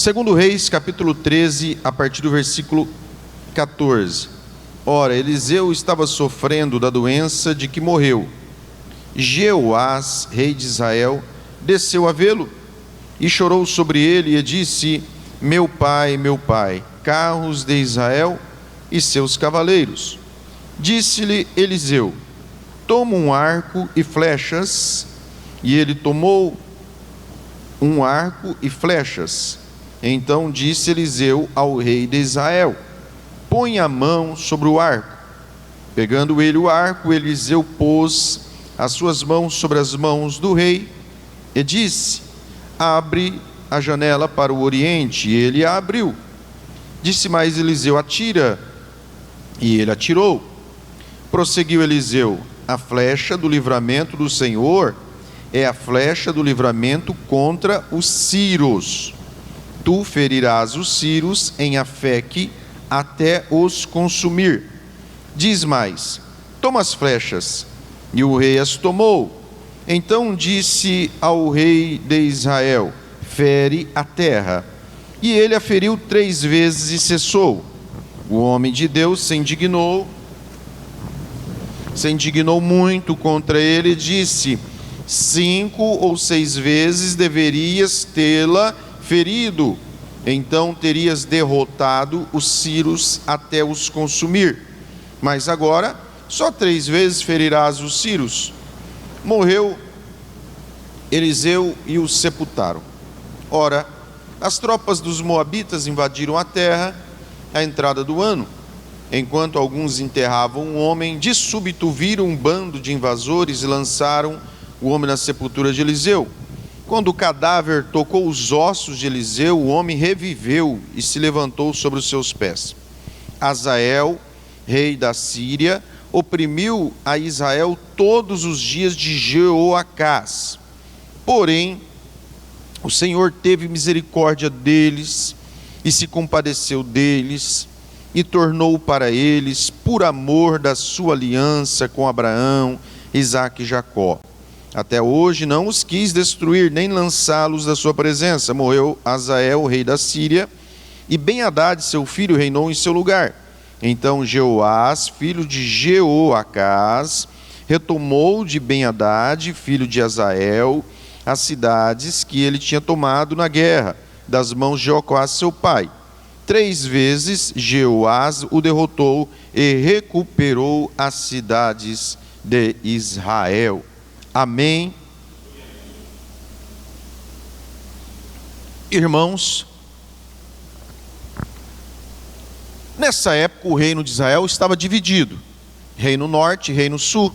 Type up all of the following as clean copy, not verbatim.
Segundo Reis, capítulo 13, a partir do versículo 14. Ora, Eliseu estava sofrendo da doença de que morreu. Jeoás, rei de Israel, desceu a vê-lo e chorou sobre ele e disse: meu pai, carros de Israel e seus cavaleiros. Disse-lhe Eliseu: toma um arco e flechas. E ele tomou um arco e flechas. Então disse Eliseu ao rei de Israel: põe a mão sobre o arco. Pegando ele o arco, Eliseu pôs as suas mãos sobre as mãos do rei e disse: abre a janela para o oriente. E ele a abriu. Disse mais Eliseu: atira. E ele atirou. Prosseguiu Eliseu: a flecha do livramento do Senhor é a flecha do livramento contra os Sírios. Tu ferirás os Sírios em Afeque até os consumir. Diz mais: toma as flechas. E o rei as tomou. Então disse ao rei de Israel: fere a terra. E ele a feriu 3 vezes e cessou. O homem de Deus se indignou muito contra ele e disse: 5 ou 6 vezes deverias tê-la ferido, então terias derrotado os sírios até os consumir. Mas agora só 3 vezes ferirás os sírios. Morreu Eliseu e os sepultaram. Ora, as tropas dos moabitas invadiram a terra à entrada do ano. Enquanto alguns enterravam um homem, de súbito viram um bando de invasores e lançaram o homem na sepultura de Eliseu. Quando o cadáver tocou os ossos de Eliseu, o homem reviveu e se levantou sobre os seus pés. Hazael, rei da Síria, oprimiu a Israel todos os dias de Jeoacás. Porém, o Senhor teve misericórdia deles e se compadeceu deles e tornou para eles, por amor da sua aliança com Abraão, Isaque e Jacó. Até hoje não os quis destruir, nem lançá-los da sua presença. Morreu Hazael, rei da Síria, e Ben-Hadad, seu filho, reinou em seu lugar. Então Jeoás, filho de Jeoacás, retomou de Ben-Hadad, filho de Hazael, as cidades que ele tinha tomado na guerra, das mãos de Jeoacás, seu pai. 3 vezes Jeoás o derrotou e recuperou as cidades de Israel. Amém. Irmãos, nessa época o reino de Israel estava dividido, reino norte e reino sul.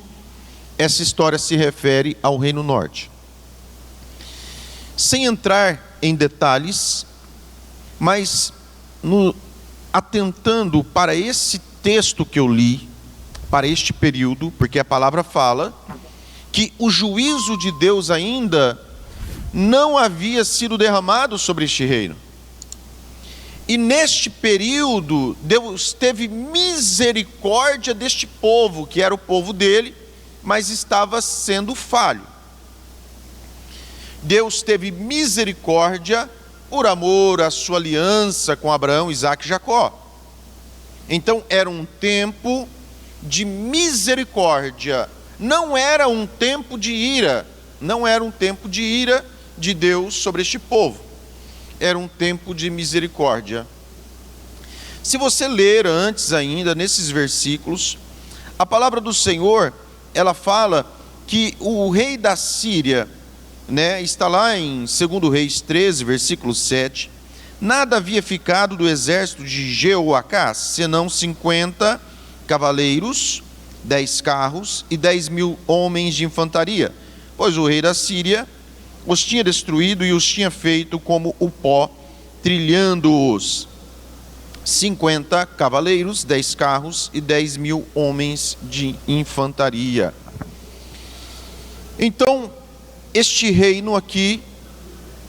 Essa história se refere ao reino norte. Sem entrar em detalhes, mas atentando para esse texto que eu li, para este período, porque a palavra fala que o juízo de Deus ainda não havia sido derramado sobre este reino. E neste período, Deus teve misericórdia deste povo, que era o povo dele, mas estava sendo falho. Deus teve misericórdia por amor à sua aliança com Abraão, Isaque e Jacó. Então era um tempo de misericórdia, não era um tempo de ira, não era um tempo de ira de Deus sobre este povo, era um tempo de misericórdia. Se você ler antes ainda, nesses versículos, a palavra do Senhor, ela fala que o rei da Síria, está lá em 2 Reis 13, versículo 7, nada havia ficado do exército de Jeoacás, senão 50 cavaleiros, 10 carros e 10.000 homens de infantaria, pois o rei da Síria os tinha destruído e os tinha feito como o pó, trilhando-os. 50 cavaleiros, 10 carros e 10.000 homens de infantaria. Então, este reino aqui,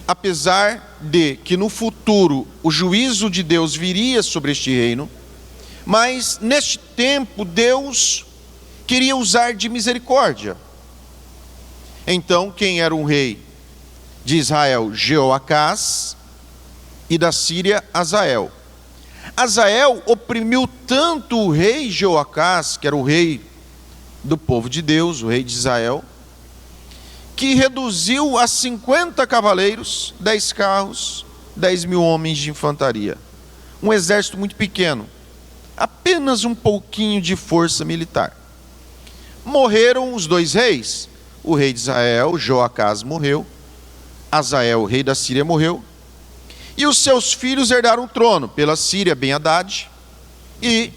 apesar de que no futuro o juízo de Deus viria sobre este reino, mas neste tempo Deus queria usar de misericórdia. Então, quem era o rei de Israel? Jeoacás. e da Síria Azael. Azael oprimiu tanto o rei Jeoacás, que era o rei do povo de Deus, o rei de Israel, que reduziu a 50 cavaleiros, 10 carros, 10.000 homens de infantaria. Um exército muito pequeno, apenas um pouquinho de força militar. Morreram os dois reis, o rei de Israel, Jeoacás, morreu, Azael, o rei da Síria, morreu, e os seus filhos herdaram o trono, pela Síria, Ben-Hadad, e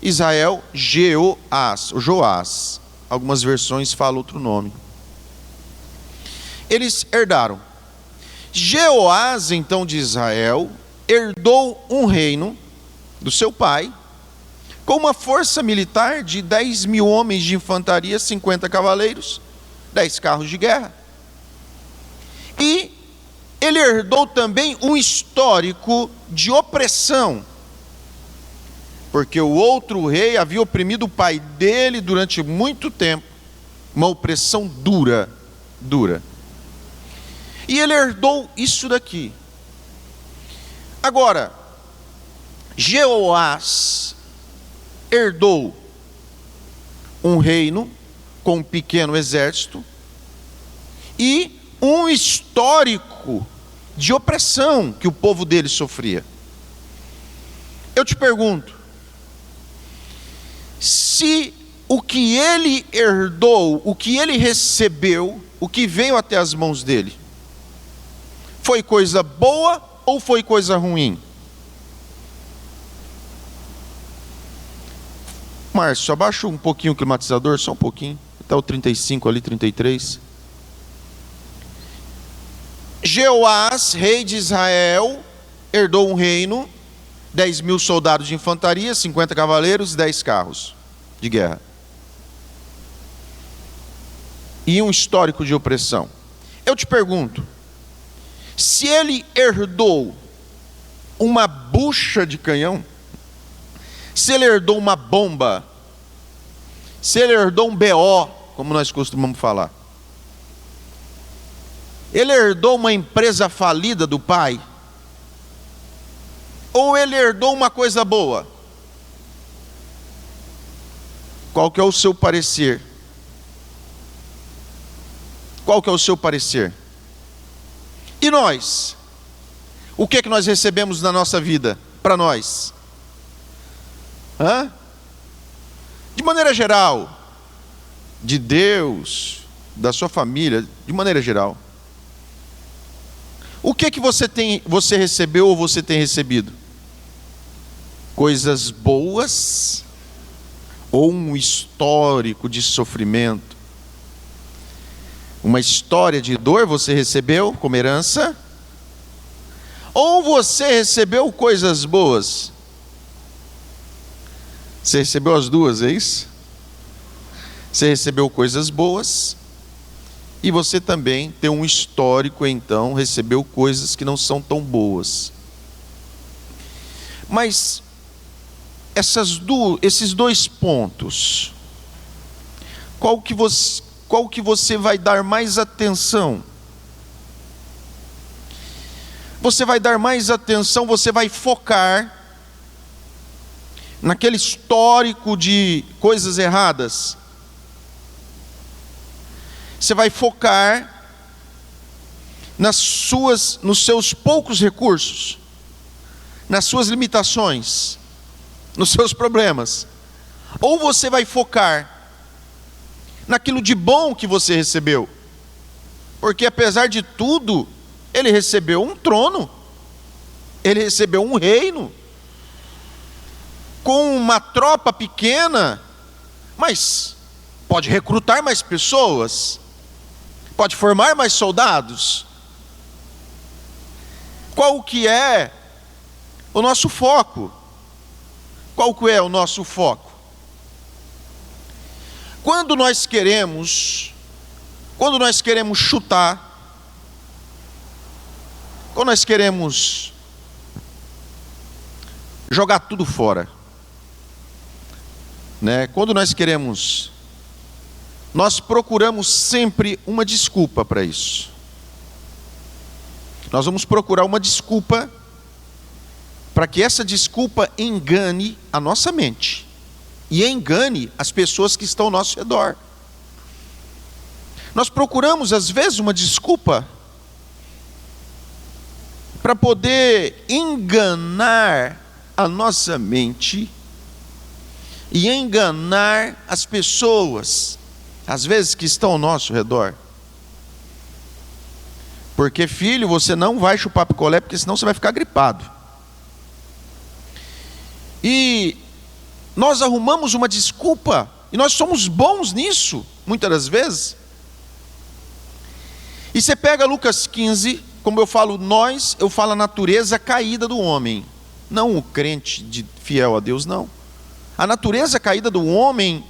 Israel, Jeoás, ou Joás. Algumas versões falam outro nome. Eles herdaram. Jeoás, então, de Israel, herdou um reino do seu pai, com uma força militar de 10.000 homens de infantaria, 50 cavaleiros, 10 carros de guerra. E ele herdou também um histórico de opressão, porque o outro rei havia oprimido o pai dele durante muito tempo, uma opressão dura. E ele herdou isso daqui. Agora, Jeoás herdou um reino com um pequeno exército e um histórico de opressão que o povo dele sofria. Eu te pergunto, se o que ele herdou, o que ele recebeu, o que veio até as mãos dele, foi coisa boa ou foi coisa ruim? Márcio, abaixa um pouquinho o climatizador, só um pouquinho, até o 35 ali, 33. Jeoás, rei de Israel, herdou um reino, 10.000 soldados de infantaria, 50 cavaleiros, 10 carros de guerra. E um histórico de opressão. Eu te pergunto, se ele herdou uma bucha de canhão, se ele herdou uma bomba, se ele herdou um BO, como nós costumamos falar, ele herdou uma empresa falida do pai, ou ele herdou uma coisa boa? Qual que é o seu parecer? Qual que é o seu parecer? E nós? O que é que nós recebemos na nossa vida para nós? De maneira geral, de Deus, da sua família, de maneira geral. O que é que você recebeu ou você tem recebido? Coisas boas ou um histórico de sofrimento? Uma história de dor você recebeu como herança? Ou você recebeu coisas boas? Você recebeu as duas, é isso? Você recebeu coisas boas e você também tem um histórico, então, recebeu coisas que não são tão boas. Mas esses dois pontos, qual que você vai dar mais atenção? Você vai dar mais atenção, você vai focar naquele histórico de coisas erradas? Você vai focar nos seus poucos recursos, nas suas limitações, nos seus problemas? Ou você vai focar naquilo de bom que você recebeu? Porque apesar de tudo, ele recebeu um trono, ele recebeu um reino, com uma tropa pequena, mas pode recrutar mais pessoas, pode formar mais soldados. Qual que é o nosso foco? Qual que é o nosso foco? Quando nós queremos chutar, quando nós queremos jogar tudo fora, quando nós procuramos sempre uma desculpa para isso. Nós vamos procurar uma desculpa para que essa desculpa engane a nossa mente e engane as pessoas que estão ao nosso redor. Nós procuramos às vezes uma desculpa para poder enganar a nossa mente e enganar as pessoas, às vezes, que estão ao nosso redor. Porque, filho, você não vai chupar picolé, porque senão você vai ficar gripado. E nós arrumamos uma desculpa, e nós somos bons nisso, muitas das vezes. E você pega Lucas 15, como eu falo nós, eu falo a natureza caída do homem, não o crente fiel a Deus, não. A natureza caída do homem,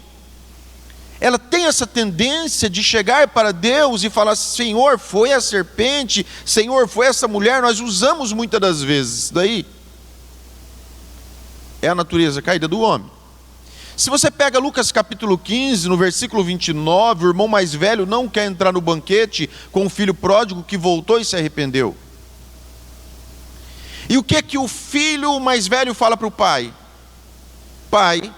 ela tem essa tendência de chegar para Deus e falar: Senhor, foi a serpente, Senhor, foi essa mulher. Nós usamos muitas das vezes, isso daí é a natureza caída do homem. Se você pega Lucas capítulo 15, no versículo 29, o irmão mais velho não quer entrar no banquete com o filho pródigo que voltou e se arrependeu. E o que o filho mais velho fala para o pai? Pai,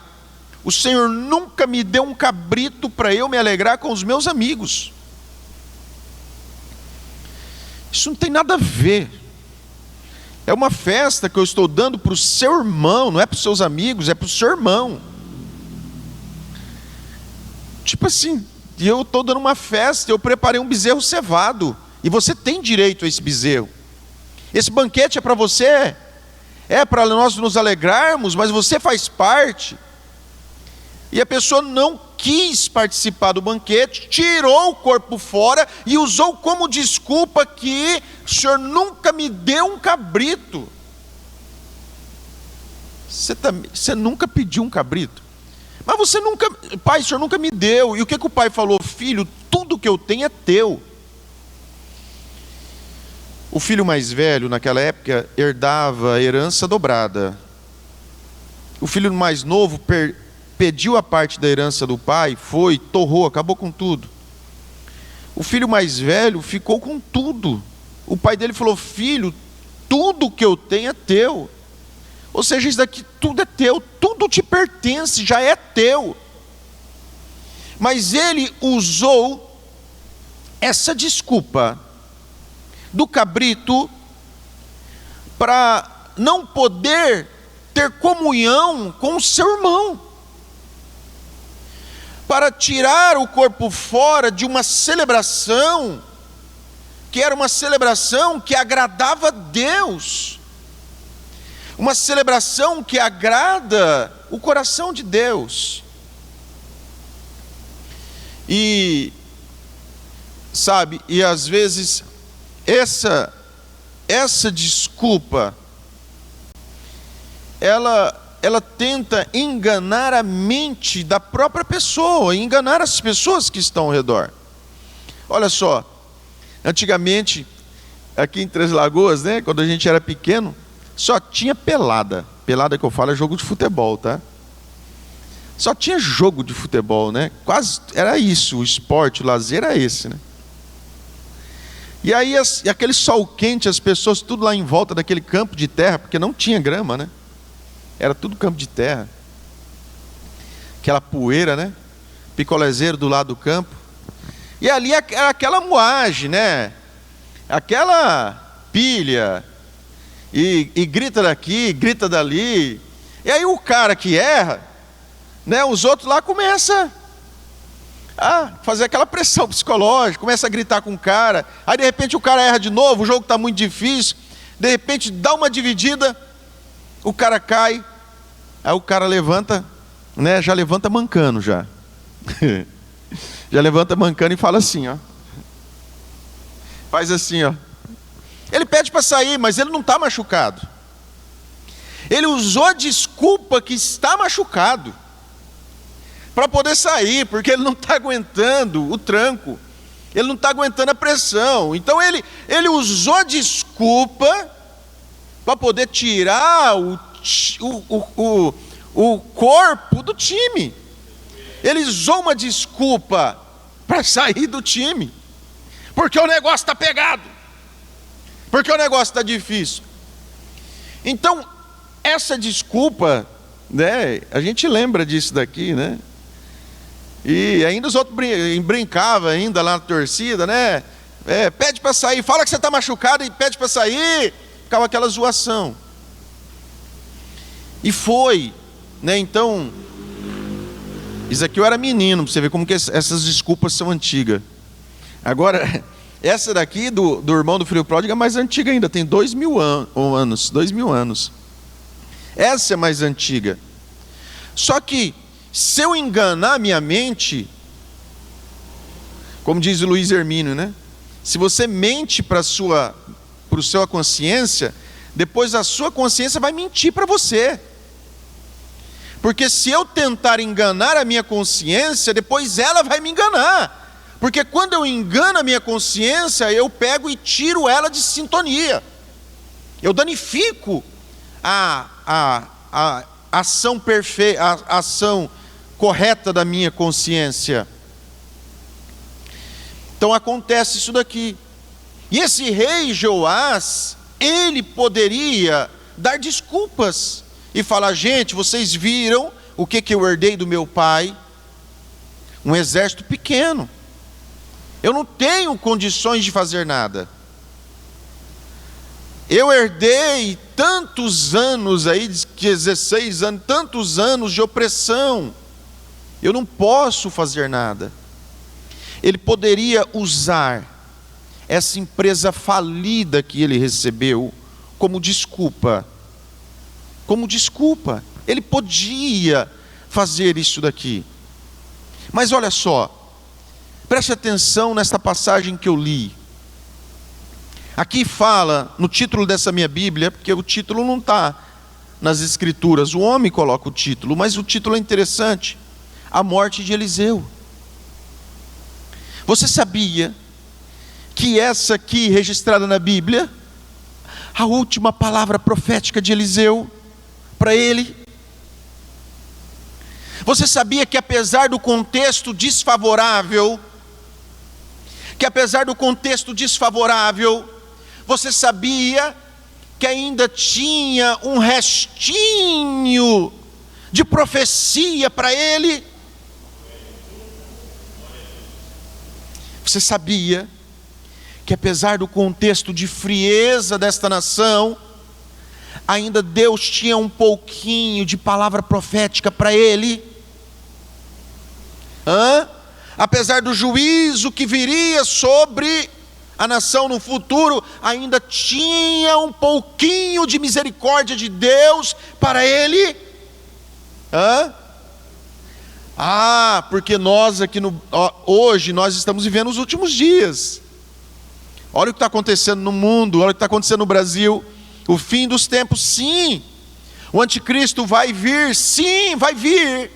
o Senhor nunca me deu um cabrito para eu me alegrar com os meus amigos. Isso não tem nada a ver. É uma festa que eu estou dando para o seu irmão, não é para os seus amigos, é para o seu irmão. Tipo assim, eu estou dando uma festa, eu preparei um bezerro cevado, e você tem direito a esse bezerro. Esse banquete é para você, é para nós nos alegrarmos, mas você faz parte. E a pessoa não quis participar do banquete, tirou o corpo fora e usou como desculpa que o Senhor nunca me deu um cabrito. Você nunca pediu um cabrito? Mas você nunca, pai, o Senhor nunca me deu. E o que o pai falou? Filho, tudo que eu tenho é teu. O filho mais velho, naquela época, herdava a herança dobrada. O filho mais novo pediu a parte da herança do pai, foi, torrou, acabou com tudo. O filho mais velho ficou com tudo. O pai dele falou: filho, tudo que eu tenho é teu. Ou seja, isso daqui tudo é teu, tudo te pertence, já é teu. Mas ele usou essa desculpa do cabrito para não poder ter comunhão com o seu irmão, para tirar o corpo fora de uma celebração, que era uma celebração que agradava a Deus, uma celebração que agrada o coração de Deus. E, sabe, e às vezes essa desculpa, ela tenta enganar a mente da própria pessoa, enganar as pessoas que estão ao redor. Olha só, antigamente, aqui em Três Lagoas, né, quando a gente era pequeno, só tinha pelada. Pelada que eu falo é jogo de futebol, tá? Só tinha jogo de futebol, né? Quase era isso, o esporte, o lazer era esse, né? E aí aquele sol quente, as pessoas tudo lá em volta daquele campo de terra, porque não tinha grama, né? Era tudo campo de terra. Aquela poeira, né? Picolézeiro do lado do campo. E ali era aquela moagem, né? Aquela pilha. E grita daqui, grita dali. E aí o cara que erra, né? Os outros lá começam a fazer aquela pressão psicológica, começa a gritar com o cara. Aí de repente o cara erra de novo, o jogo está muito difícil. De repente dá uma dividida, o cara cai. Aí o cara levanta, né? Já levanta mancando já. Já levanta mancando e fala assim, ó. Faz assim, ó. Ele pede para sair, mas ele não está machucado. Ele usou a desculpa que está machucado para poder sair, porque ele não está aguentando o tranco, ele não está aguentando a pressão. Então ele usou a desculpa para poder tirar o corpo do time. Ele usou uma desculpa para sair do time, porque o negócio está pegado, porque o negócio está difícil. Então, essa desculpa, né? A gente lembra disso daqui, né? E ainda os outros brincavam ainda lá na torcida, né? Pede para sair, fala que você está machucado e pede para sair. Ficava aquela zoação. E foi, né? Então, isso aqui eu era menino, para você ver como que essas desculpas são antigas. Agora, essa daqui do irmão do filho pródigo é mais antiga ainda, tem 2000 anos, 2000 anos. Essa é mais antiga. Só que, se eu enganar minha mente, como diz o Luiz Hermínio, né? Se você mente para a sua consciência, depois a sua consciência vai mentir para você. Porque se eu tentar enganar a minha consciência, depois ela vai me enganar. Porque quando eu engano a minha consciência, eu pego e tiro ela de sintonia. Eu danifico a ação perfeita, a ação correta da minha consciência. Então acontece isso daqui. E esse rei Joás, ele poderia dar desculpas e falar: gente, vocês viram o que eu herdei do meu pai? Um exército pequeno. Eu não tenho condições de fazer nada. Eu herdei tantos anos aí, 16 anos, tantos anos de opressão. Eu não posso fazer nada. Ele poderia usar essa empresa falida que ele recebeu como desculpa. Como desculpa. Ele podia fazer isso daqui. Mas olha só, preste atenção nesta passagem que eu li. Aqui fala, no título dessa minha Bíblia, porque o título não está nas Escrituras, o homem coloca o título, mas o título é interessante: a morte de Eliseu. Você sabia que essa aqui, registrada na Bíblia, a última palavra profética de Eliseu para ele? Você sabia que apesar do contexto desfavorável, você sabia que ainda tinha um restinho de profecia para ele? Você sabia que apesar do contexto de frieza desta nação, ainda Deus tinha um pouquinho de palavra profética para ele? Apesar do juízo que viria sobre a nação no futuro, ainda tinha um pouquinho de misericórdia de Deus para ele? Porque nós aqui hoje nós estamos vivendo os últimos dias. Olha o que está acontecendo no mundo, olha o que está acontecendo no Brasil. O fim dos tempos, sim. O anticristo vai vir, sim, vai vir.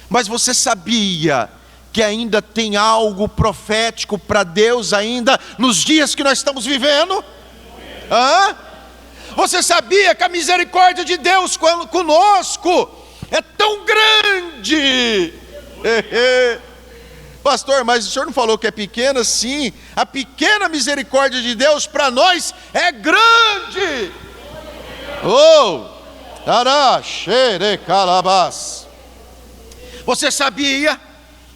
Mas você sabia que ainda tem algo profético para Deus ainda nos dias que nós estamos vivendo? Você sabia que a misericórdia de Deus conosco é tão grande? Pastor, mas o senhor não falou que é pequena? Sim, a pequena misericórdia de Deus para nós é grande. Você sabia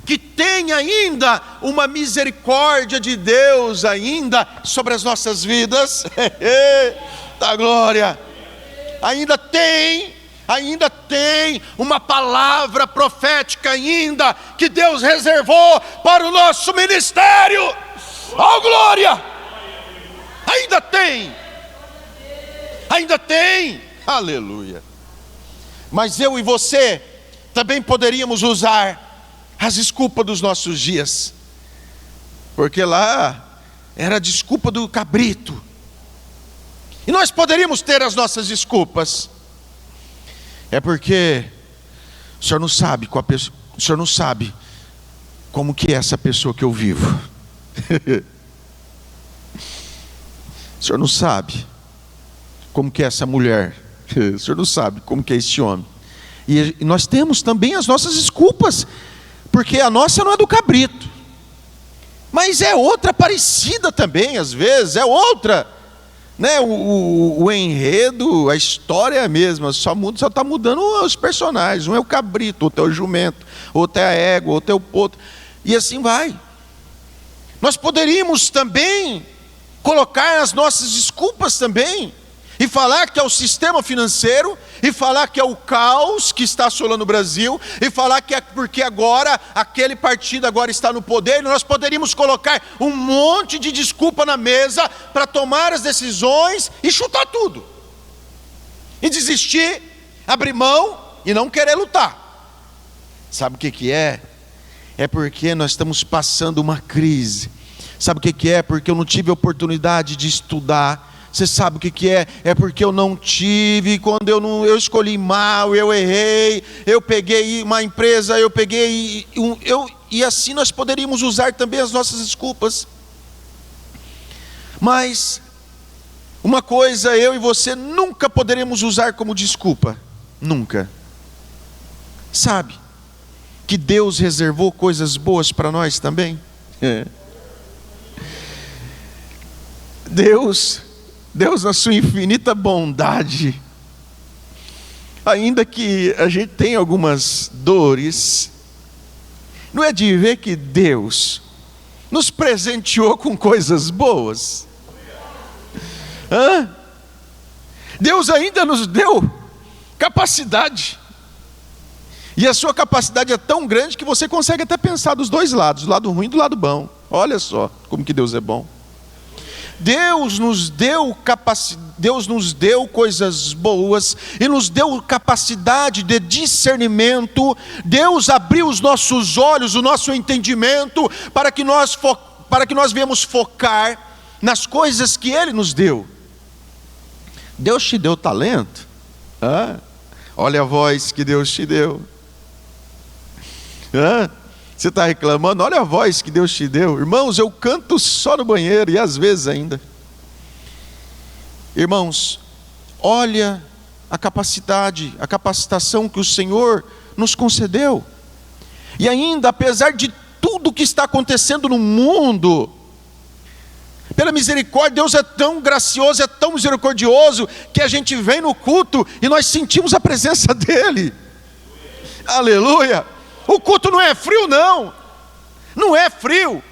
que tem ainda uma misericórdia de Deus ainda sobre as nossas vidas? Da glória! Ainda tem uma palavra profética ainda que Deus reservou para o nosso ministério. Oh, glória! Ainda tem, aleluia. Mas eu e você também poderíamos usar as desculpas dos nossos dias, porque lá era a desculpa do cabrito, e nós poderíamos ter as nossas desculpas. É porque o senhor não sabe o senhor não sabe como que é essa pessoa que eu vivo. O senhor não sabe como que é essa mulher. O senhor não sabe como que é esse homem. E nós temos também as nossas desculpas, porque a nossa não é do cabrito, mas é outra parecida também, às vezes, é outra. né? O enredo, a história é a mesma, só está mudando os personagens. Um é o cabrito, outro é o jumento, outro é a égua, outro é o potro, e assim vai. Nós poderíamos também colocar as nossas desculpas também, e falar que é o sistema financeiro, e falar que é o caos que está assolando o Brasil, e falar que é porque agora aquele partido agora está no poder. E nós poderíamos colocar um monte de desculpa na mesa para tomar as decisões e chutar tudo, e desistir, abrir mão e não querer lutar. Sabe o que é? É porque nós estamos passando uma crise. Sabe o que é? Porque eu não tive oportunidade de estudar. Você sabe o que é? É porque eu não tive, quando eu escolhi mal, eu errei, eu peguei uma empresa, e assim nós poderíamos usar também as nossas desculpas. Mas uma coisa eu e você nunca poderemos usar como desculpa, nunca. Sabe que Deus reservou coisas boas para nós também? Deus, na sua infinita bondade, ainda que a gente tenha algumas dores, não é de ver que Deus nos presenteou com coisas boas? Deus ainda nos deu capacidade, e a sua capacidade é tão grande que você consegue até pensar dos dois lados, do lado ruim e do lado bom. Olha só como que Deus é bom. Deus nos deu coisas boas e nos deu capacidade de discernimento. Deus abriu os nossos olhos, o nosso entendimento, para que nós viemos focar nas coisas que Ele nos deu. Deus te deu talento? Olha a voz que Deus te deu. Você está reclamando? Olha a voz que Deus te deu. Irmãos, eu canto só no banheiro, e às vezes ainda. Irmãos, olha a capacidade, a capacitação que o Senhor nos concedeu. E ainda, apesar de tudo que está acontecendo no mundo, pela misericórdia, Deus é tão gracioso, é tão misericordioso, que a gente vem no culto e nós sentimos a presença dEle. Aleluia! O culto não é frio, não. Não é frio.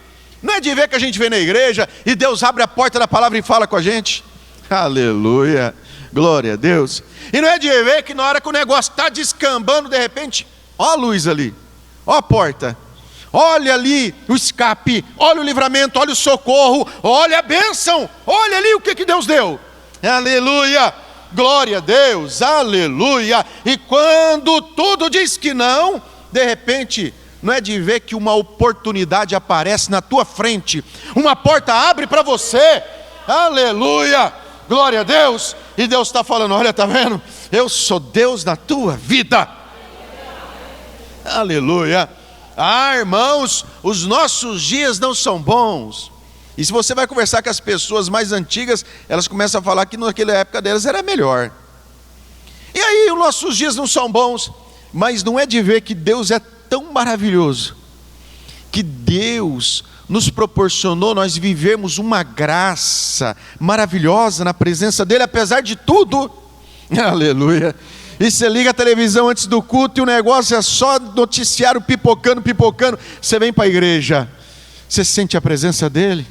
Não é de ver que a gente vem na igreja e Deus abre a porta da palavra e fala com a gente. Aleluia. Glória a Deus. E não é de ver que na hora que o negócio está descambando, de repente, ó a luz ali, ó a porta, olha ali o escape, olha o livramento, olha o socorro, olha a bênção, olha ali o que Deus deu. Aleluia. Glória a Deus. Aleluia. E quando tudo diz que não, de repente, não é de ver que uma oportunidade aparece na tua frente, uma porta abre para você. Aleluia, glória a Deus. E Deus está falando: olha, está vendo? Eu sou Deus na tua vida. Aleluia. Irmãos, os nossos dias não são bons. E se você vai conversar com as pessoas mais antigas, elas começam a falar que naquela época delas era melhor. E aí, os nossos dias não são bons. Mas não é de ver que Deus é tão maravilhoso, que Deus nos proporcionou nós vivermos uma graça maravilhosa na presença dEle, apesar de tudo. Aleluia. E você liga a televisão antes do culto e o negócio é só noticiário pipocando. Você vem para a igreja, você sente a presença dEle,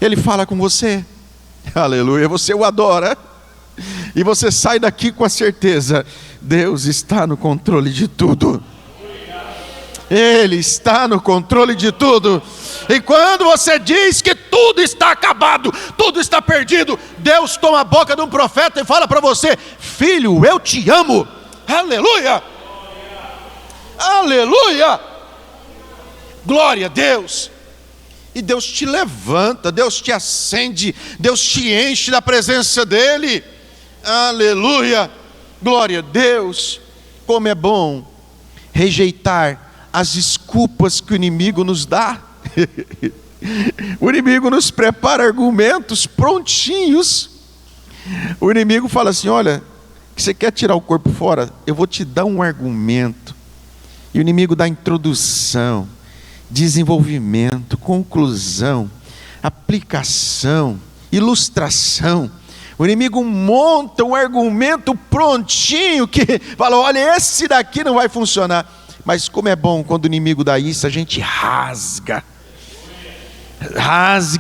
Ele fala com você. Aleluia. Você o adora, e você sai daqui com a certeza: Deus está no controle de tudo. Ele está no controle de tudo. E quando você diz que tudo está acabado, tudo está perdido, Deus toma a boca de um profeta e fala para você: filho, eu te amo. Aleluia. Aleluia. Glória a Deus. E Deus te levanta, Deus te acende, Deus te enche da presença dEle. Aleluia, glória a Deus. Como é bom rejeitar as desculpas que o inimigo nos dá. O inimigo nos prepara argumentos prontinhos. O inimigo fala assim: olha, você quer tirar o corpo fora? Eu vou te dar um argumento. E o inimigo dá introdução, desenvolvimento, conclusão, aplicação ilustração. O inimigo monta um argumento prontinho que fala: olha, esse daqui não vai funcionar. Mas como é bom quando o inimigo dá isso, a gente rasga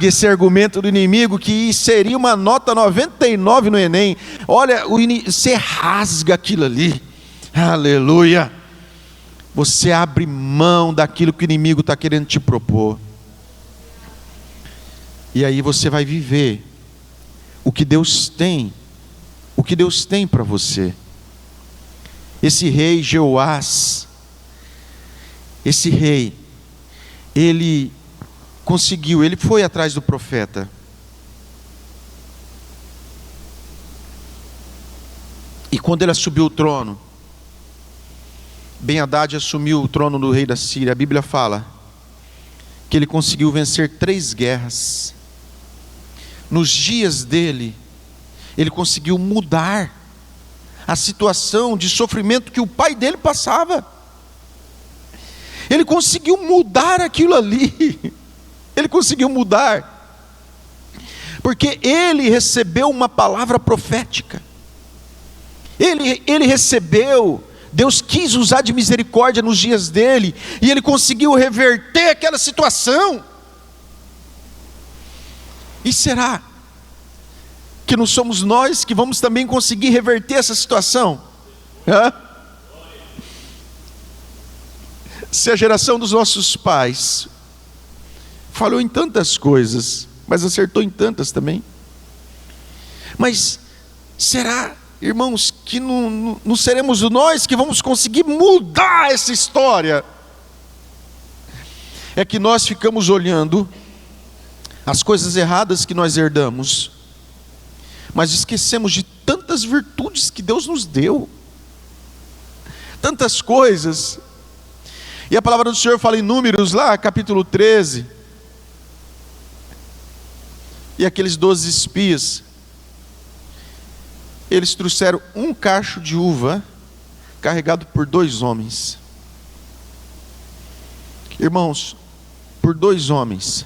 esse argumento do inimigo, que seria uma nota 99 no Enem. Olha, você rasga aquilo ali, aleluia. Você abre mão daquilo que o inimigo está querendo te propor, e aí você vai viver o que Deus tem para você. Esse rei Jeoás, esse rei, ele conseguiu, ele foi atrás do profeta. E quando ele assumiu o trono, Ben-Hadad assumiu o trono do rei da Síria. A Bíblia fala que ele conseguiu vencer 3 guerras. Nos dias dele, ele conseguiu mudar a situação de sofrimento que o pai dele passava. Ele conseguiu mudar aquilo ali. Ele conseguiu mudar, porque ele recebeu uma palavra profética. Ele recebeu, Deus quis usar de misericórdia nos dias dele, e ele conseguiu reverter aquela situação. E será que não somos nós que vamos também conseguir reverter essa situação? Se a geração dos nossos pais falhou em tantas coisas, mas acertou em tantas também, mas será, irmãos, que não seremos nós que vamos conseguir mudar essa história? É que nós ficamos olhando as coisas erradas que nós herdamos, mas esquecemos de tantas virtudes que Deus nos deu, tantas coisas. E a palavra do Senhor fala em Números, lá capítulo 13, e aqueles 12 espias, eles trouxeram um cacho de uva carregado por 2 homens. Irmãos, por 2 homens.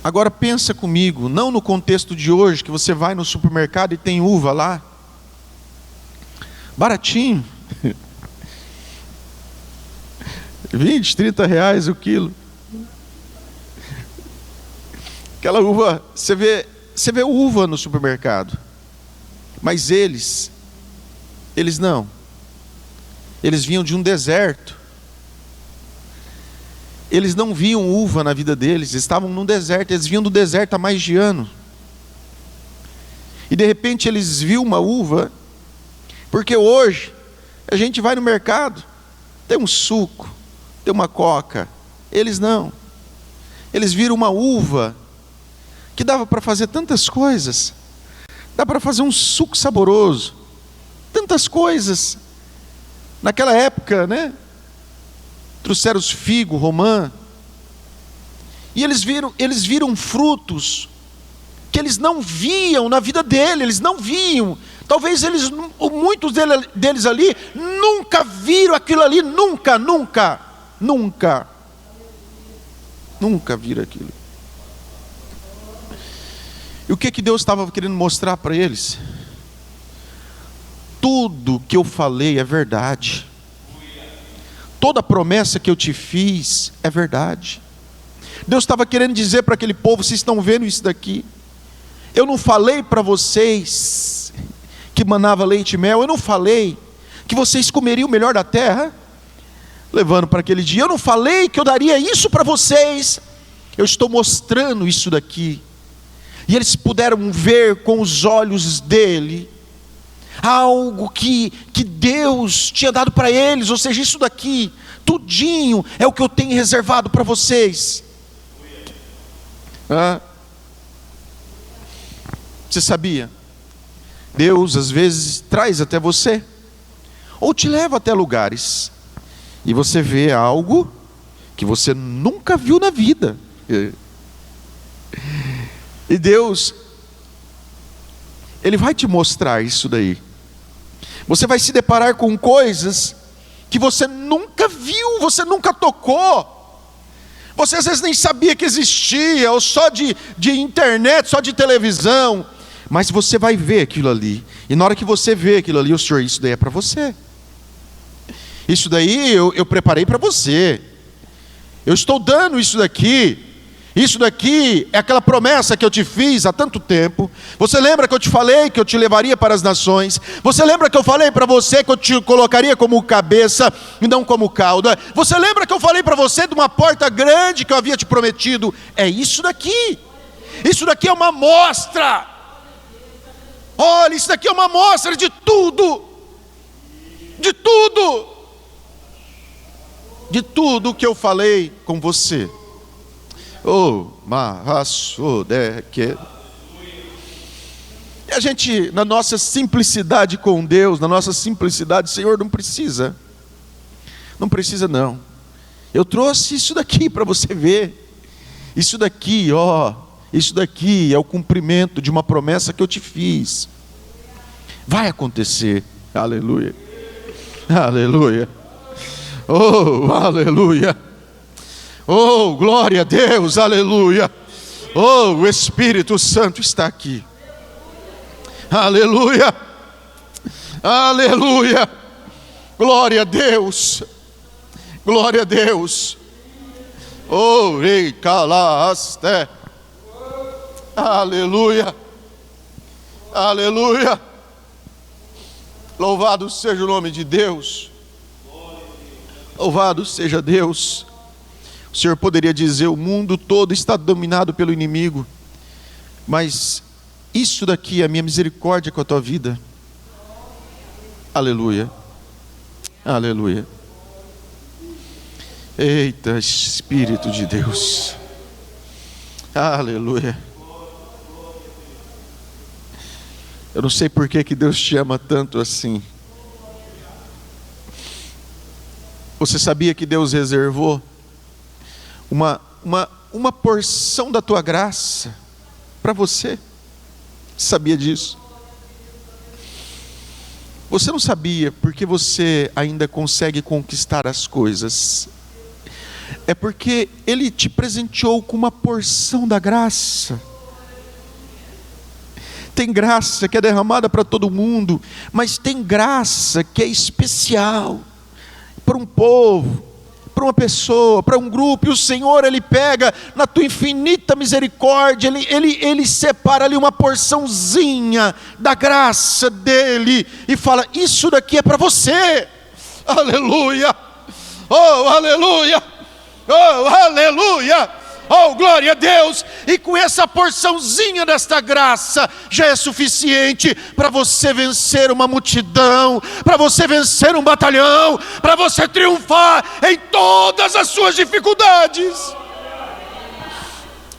Agora pensa comigo, não no contexto de hoje, que você vai no supermercado e tem uva lá, baratinho, 20, 30 reais o quilo. Aquela uva, você vê uva no supermercado, mas eles não. Eles vinham de um deserto. Eles não viam uva na vida deles, estavam num deserto, eles vinham do deserto há mais de ano. E de repente eles viram uma uva, porque hoje a gente vai no mercado, tem um suco, tem uma coca. Eles não. Eles viram uma uva que dava para fazer tantas coisas. Dá para fazer um suco saboroso, tantas coisas. Naquela época, né? Trouxeram os figos, romã. E eles viram frutos que eles não viam na vida dele, eles não viam. Talvez muitos deles ali nunca viram aquilo ali, nunca viram aquilo. E o que Deus estava querendo mostrar para eles? Tudo que eu falei é verdade. Toda promessa que eu te fiz é verdade. Deus estava querendo dizer para aquele povo: vocês estão vendo isso daqui? Eu não falei para vocês que manava leite e mel. Eu não falei que vocês comeriam o melhor da terra, levando para aquele dia. Eu não falei que eu daria isso para vocês. Eu estou mostrando isso daqui. E eles puderam ver com os olhos dele algo que Deus tinha dado para eles. Ou seja, isso daqui, tudinho, é o que eu tenho reservado para vocês. Você sabia? Deus às vezes traz até você, ou te leva até lugares, e você vê algo que você nunca viu na vida. E Deus, Ele vai te mostrar isso daí. Você vai se deparar com coisas que você nunca viu, você nunca tocou. Você às vezes nem sabia que existia, ou só de internet, só de televisão. Mas você vai ver aquilo ali. E na hora que você vê aquilo ali, o Senhor, isso daí é para você. Isso daí eu preparei para você. Eu estou dando isso daqui. Isso daqui é aquela promessa que eu te fiz há tanto tempo. Você lembra que eu te falei que eu te levaria para as nações? Você lembra que eu falei para você que eu te colocaria como cabeça e não como cauda? Você lembra que eu falei para você de uma porta grande que eu havia te prometido? É isso daqui. Isso daqui é uma amostra. Olha, isso daqui é uma amostra de tudo. De tudo. De tudo que eu falei com você. Oh, que e a gente, na nossa simplicidade com Deus, na nossa simplicidade, Senhor, não precisa não. Eu trouxe isso daqui para você ver. Isso daqui, isso daqui é o cumprimento de uma promessa que eu te fiz. Vai acontecer. Aleluia. Aleluia. Oh, aleluia. Oh, glória a Deus, aleluia. Oh, o Espírito Santo está aqui. Aleluia. Aleluia. Glória a Deus. Glória a Deus. Oh, rei calaste. Aleluia. Aleluia. Louvado seja o nome de Deus. Louvado seja Deus. O Senhor poderia dizer: o mundo todo está dominado pelo inimigo, mas isso daqui é a minha misericórdia com a tua vida. Aleluia. Aleluia. Eita, Espírito de Deus. Aleluia. Eu não sei por que Deus te ama tanto assim. Você sabia que Deus reservou uma porção da tua graça para você? Sabia disso? Você não sabia porque você ainda consegue conquistar as coisas. É porque Ele te presenteou com uma porção da graça. Tem graça que é derramada para todo mundo, mas tem graça que é especial para um povo, para uma pessoa, para um grupo. E o Senhor, Ele pega na tua infinita misericórdia, Ele separa ali uma porçãozinha da graça dEle e fala: isso daqui é para você. Aleluia. Oh, aleluia. Oh, aleluia. Oh, glória a Deus. E com essa porçãozinha desta graça já é suficiente para você vencer uma multidão, para você vencer um batalhão, para você triunfar em todas as suas dificuldades.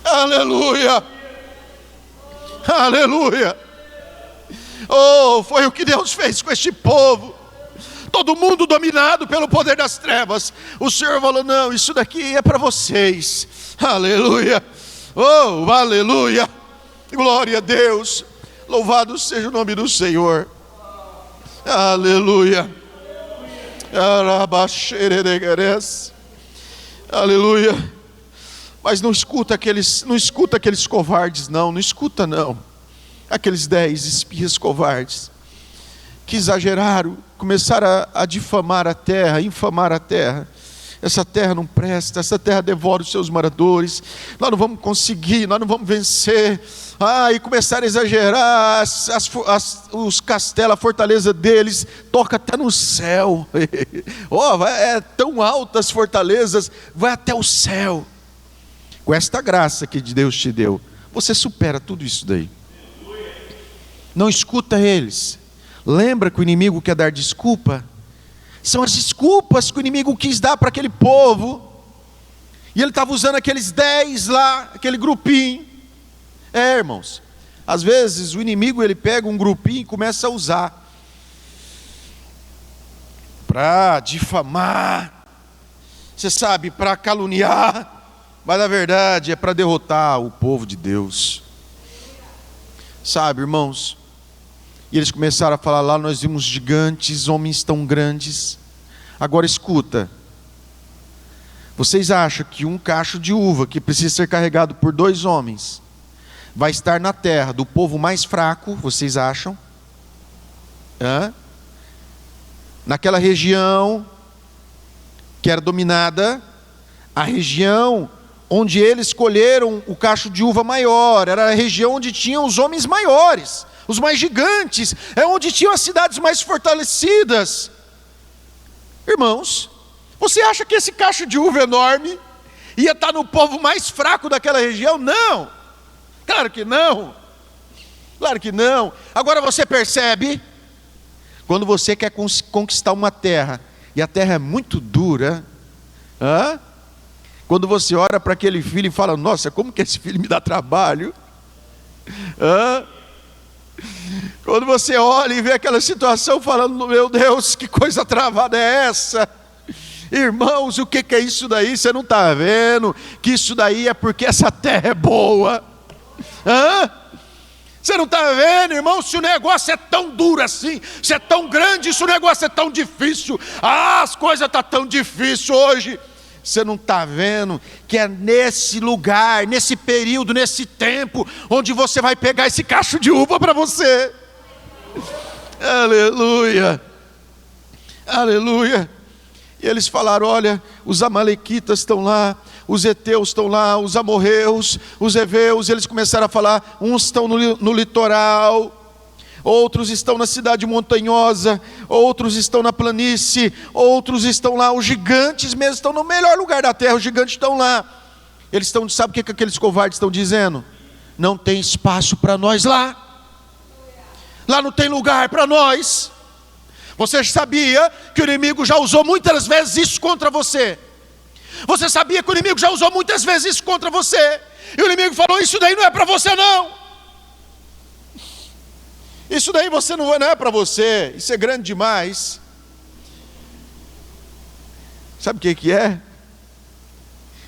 Aleluia. Aleluia. Oh, foi o que Deus fez com este povo. Todo mundo dominado pelo poder das trevas. O Senhor falou: não, isso daqui é para vocês. Aleluia. Oh, aleluia. Glória a Deus. Louvado seja o nome do Senhor. Aleluia. Aleluia. Mas não escuta aqueles covardes, não escuta não. Aqueles 10 espias covardes que exageraram, começaram a difamar a terra, infamar a terra. Essa terra não presta, essa terra devora os seus moradores, nós não vamos conseguir, nós não vamos vencer. E começaram a exagerar, os castelos, a fortaleza deles toca até no céu. É tão altas as fortalezas, vai até o céu. Com esta graça que Deus te deu, você supera tudo isso daí. Não escuta eles. Lembra que o inimigo quer dar desculpa? São as desculpas que o inimigo quis dar para aquele povo. E ele estava usando aqueles 10 lá, aquele grupinho. Irmãos, às vezes o inimigo ele pega um grupinho e começa a usar para difamar, você sabe, para caluniar. Mas na verdade é para derrotar o povo de Deus. Sabe, irmãos? E eles começaram a falar: lá nós vimos gigantes, homens tão grandes. Agora escuta, Vocês acham que um cacho de uva que precisa ser carregado por 2 homens vai estar na terra do povo mais fraco? Vocês acham? Naquela região que era dominada, a região onde eles escolheram o cacho de uva maior, era a região onde tinham os homens maiores, os mais gigantes, é onde tinham as cidades mais fortalecidas. Irmãos, você acha que esse cacho de uva enorme ia estar no povo mais fraco daquela região? Não, claro que não, claro que não. Agora você percebe, quando você quer conquistar uma terra, e a terra é muito dura, quando você olha para aquele filho e fala, nossa, como que esse filho me dá trabalho? Quando você olha e vê aquela situação falando, meu Deus, que coisa travada é essa? Irmãos, o que é isso daí? Você não está vendo que isso daí é porque essa terra é boa? Você não está vendo, irmão, se o negócio é tão duro assim, se é tão grande, se o negócio é tão difícil, as coisas estão tão difíceis hoje. Você não está vendo que é nesse lugar, nesse período, nesse tempo, onde você vai pegar esse cacho de uva para você? Aleluia, aleluia. E eles falaram, olha, os amalequitas estão lá, os heteus estão lá, os amorreus, os heveus. Eles começaram a falar, uns estão no litoral, outros estão na cidade montanhosa, outros estão na planície, outros estão lá, os gigantes mesmo estão no melhor lugar da terra, os gigantes estão lá. Eles estão, sabe o que aqueles covardes estão dizendo? Não tem espaço para nós lá, lá não tem lugar para nós. Você sabia que o inimigo já usou muitas vezes isso contra você? Você sabia que o inimigo já usou muitas vezes isso contra você? E o inimigo falou, isso daí não é para você não. Isso daí não é para você, isso é grande demais. Sabe o que é?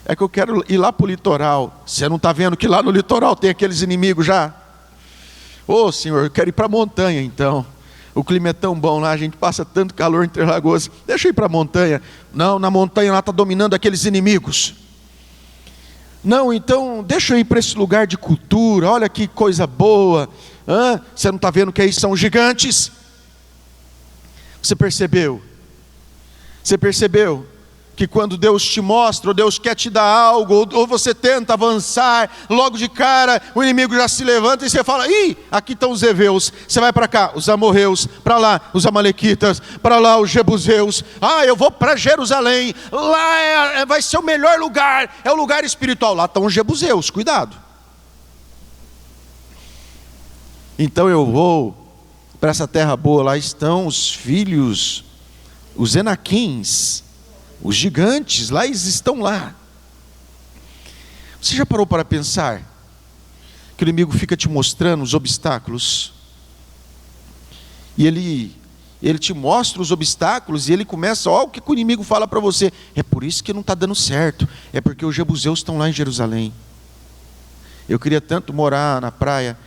É que eu quero ir lá para o litoral. Você não está vendo que lá no litoral tem aqueles inimigos já? Ô Senhor, eu quero ir para a montanha então. O clima é tão bom lá, a gente passa tanto calor entre Lagoas. Deixa eu ir para a montanha. Não, na montanha lá está dominando aqueles inimigos. Não, então deixa eu ir para esse lugar de cultura. Olha que coisa boa. Você não está vendo que aí são gigantes? Você percebeu? Você percebeu que quando Deus te mostra, ou Deus quer te dar algo, ou você tenta avançar, logo de cara o inimigo já se levanta e você fala, ih, aqui estão os heveus. Você vai para cá, os amorreus, para lá os amalequitas, para lá os jebuseus. Eu vou para Jerusalém, lá vai ser o melhor lugar, é o lugar espiritual. Lá estão os jebuseus, cuidado. Então eu vou para essa terra boa, lá estão os filhos, os Enaquins, os gigantes, lá eles estão lá. Você já parou para pensar que o inimigo fica te mostrando os obstáculos? E ele te mostra os obstáculos e ele começa, o que o inimigo fala para você? É por isso que não está dando certo, é porque os jebuseus estão lá em Jerusalém. Eu queria tanto morar na praia.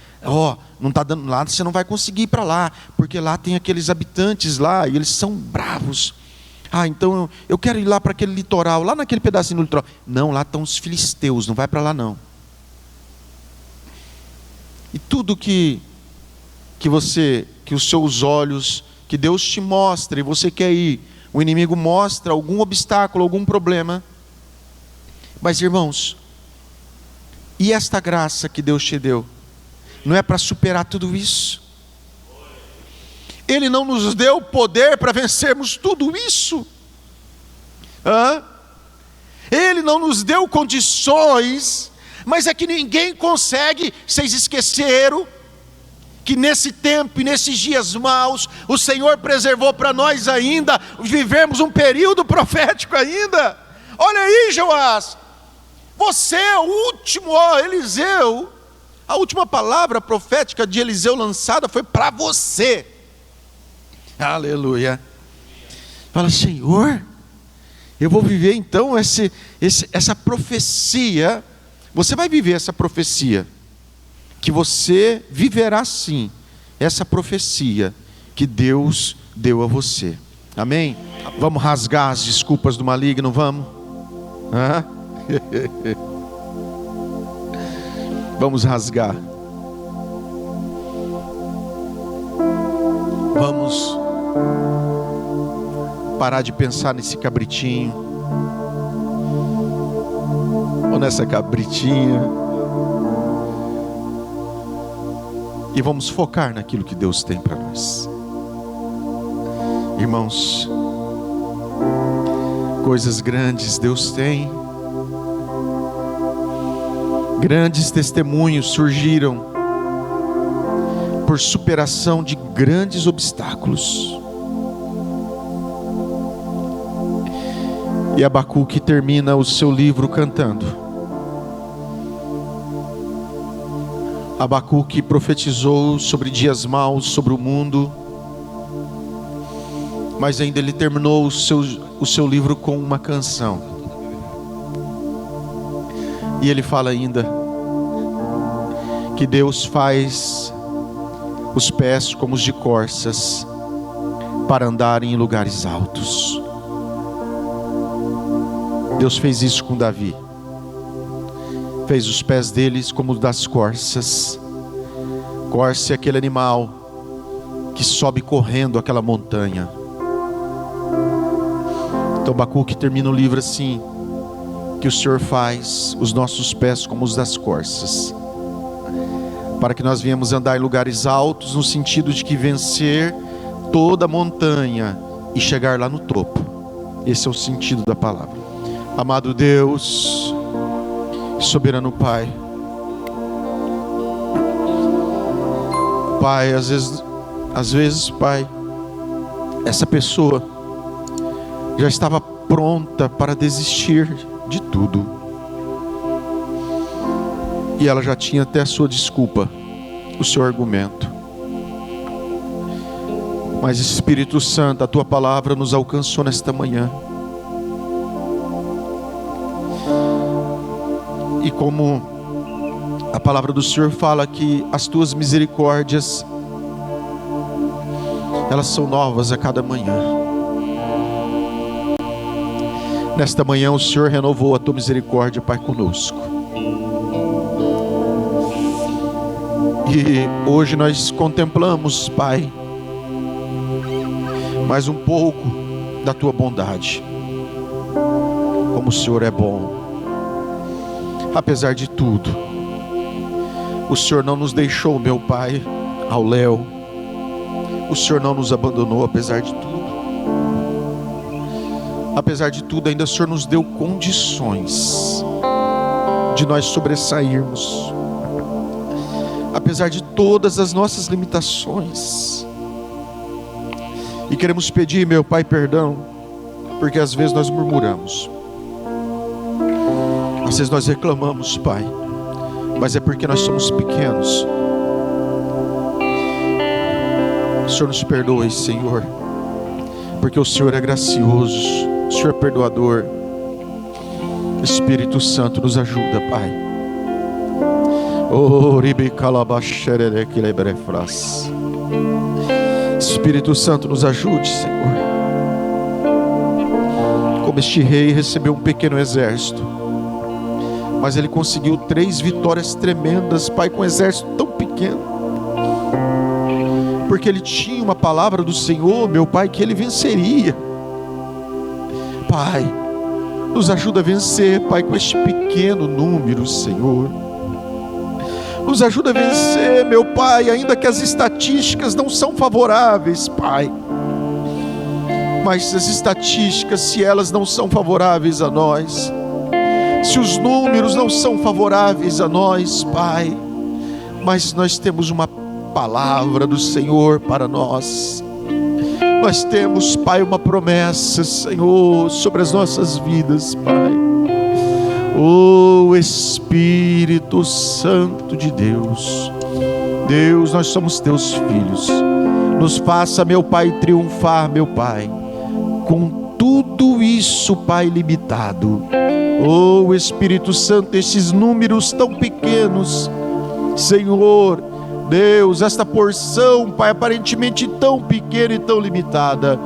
Não está dando lá, você não vai conseguir ir para lá, porque lá tem aqueles habitantes lá, e eles são bravos. Então eu quero ir lá para aquele litoral, lá naquele pedacinho do litoral. Não, lá estão os filisteus, não vai para lá não. E tudo que os seus olhos, que Deus te mostra, e você quer ir, o inimigo mostra algum obstáculo, algum problema. Mas irmãos, e esta graça que Deus te deu? Não é para superar tudo isso? Ele não nos deu poder para vencermos tudo isso? Ele não nos deu condições, mas é que ninguém consegue. Vocês esqueceram que nesse tempo e nesses dias maus, o Senhor preservou para nós ainda, vivemos um período profético ainda. Olha aí, Joás, você é o último, Eliseu. A última palavra profética de Eliseu lançada foi para você. Aleluia. Fala, Senhor, eu vou viver então essa profecia. Você vai viver essa profecia, que você viverá sim essa profecia que Deus deu a você. Amém? Vamos rasgar as desculpas do maligno, vamos? Hã? Vamos rasgar. Vamos parar de pensar nesse cabritinho ou nessa cabritinha e vamos focar naquilo que Deus tem para nós. Irmãos, coisas grandes Deus tem. Grandes testemunhos surgiram por superação de grandes obstáculos. E Abacuque termina o seu livro cantando. Abacuque profetizou sobre dias maus, sobre o mundo, mas ainda ele terminou o seu livro com uma canção. E ele fala ainda que Deus faz os pés como os de corças para andarem em lugares altos. Deus fez isso com Davi. Fez os pés deles como os das corças. Corça é aquele animal que sobe correndo aquela montanha. Então Abacuque termina o livro assim: que o Senhor faz os nossos pés como os das corças, para que nós venhamos andar em lugares altos, no sentido de que vencer toda a montanha e chegar lá no topo. Esse é o sentido da palavra. Amado Deus, soberano Pai, Pai, às vezes, Pai, essa pessoa já estava pronta para desistir de tudo, e ela já tinha até a sua desculpa, o seu argumento. Mas Espírito Santo, a tua palavra nos alcançou nesta manhã, e como a palavra do Senhor fala que as tuas misericórdias, elas são novas a cada manhã. Nesta manhã o Senhor renovou a tua misericórdia, Pai, conosco. E hoje nós contemplamos, Pai, mais um pouco da tua bondade. Como o Senhor é bom. Apesar de tudo, o Senhor não nos deixou, meu Pai, ao léu. O Senhor não nos abandonou, apesar de tudo. Apesar de tudo, ainda o Senhor nos deu condições de nós sobressairmos, apesar de todas as nossas limitações. E queremos pedir, meu Pai, perdão, porque às vezes nós murmuramos, às vezes nós reclamamos, Pai, mas é porque nós somos pequenos. O Senhor nos perdoe, Senhor, porque o Senhor é gracioso, o Senhor é perdoador. Espírito Santo nos ajuda, Pai. Espírito Santo nos ajude, Senhor. Como este rei recebeu um pequeno exército, mas ele conseguiu 3 vitórias tremendas, Pai, com um exército tão pequeno, porque ele tinha uma palavra do Senhor, meu Pai, que ele venceria. Pai, nos ajuda a vencer, Pai, com este pequeno número, Senhor. Nos ajuda a vencer, meu Pai, ainda que as estatísticas não são favoráveis, Pai. Mas as estatísticas, se elas não são favoráveis a nós, se os números não são favoráveis a nós, Pai, mas nós temos uma palavra do Senhor para nós. Nós temos, Pai, uma promessa, Senhor, sobre as nossas vidas, Pai. Oh Espírito Santo de Deus, Deus, nós somos teus filhos. Nos faça, meu Pai, triunfar, meu Pai, com tudo isso, Pai, limitado. Oh Espírito Santo, esses números tão pequenos, Senhor Deus, esta porção, Pai, aparentemente tão pequena e tão limitada,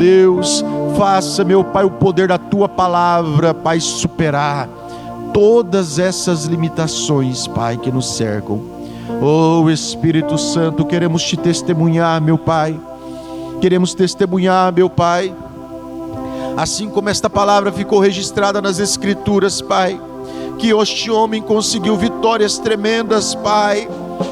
Deus, faça, meu Pai, o poder da Tua palavra, Pai, superar todas essas limitações, Pai, que nos cercam. Oh Espírito Santo, queremos Te testemunhar, meu Pai, queremos testemunhar, meu Pai, assim como esta palavra ficou registrada nas Escrituras, Pai, que este homem conseguiu vitórias tremendas, Pai,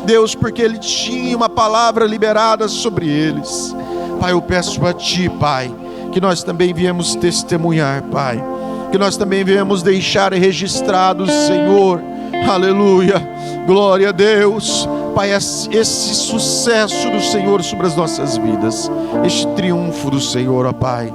Deus, porque ele tinha uma palavra liberada sobre eles. Pai, eu peço a Ti, Pai, que nós também viemos testemunhar, Pai, que nós também viemos deixar registrados, Senhor, aleluia, glória a Deus, Pai, esse sucesso do Senhor sobre as nossas vidas, este triunfo do Senhor, ó Pai.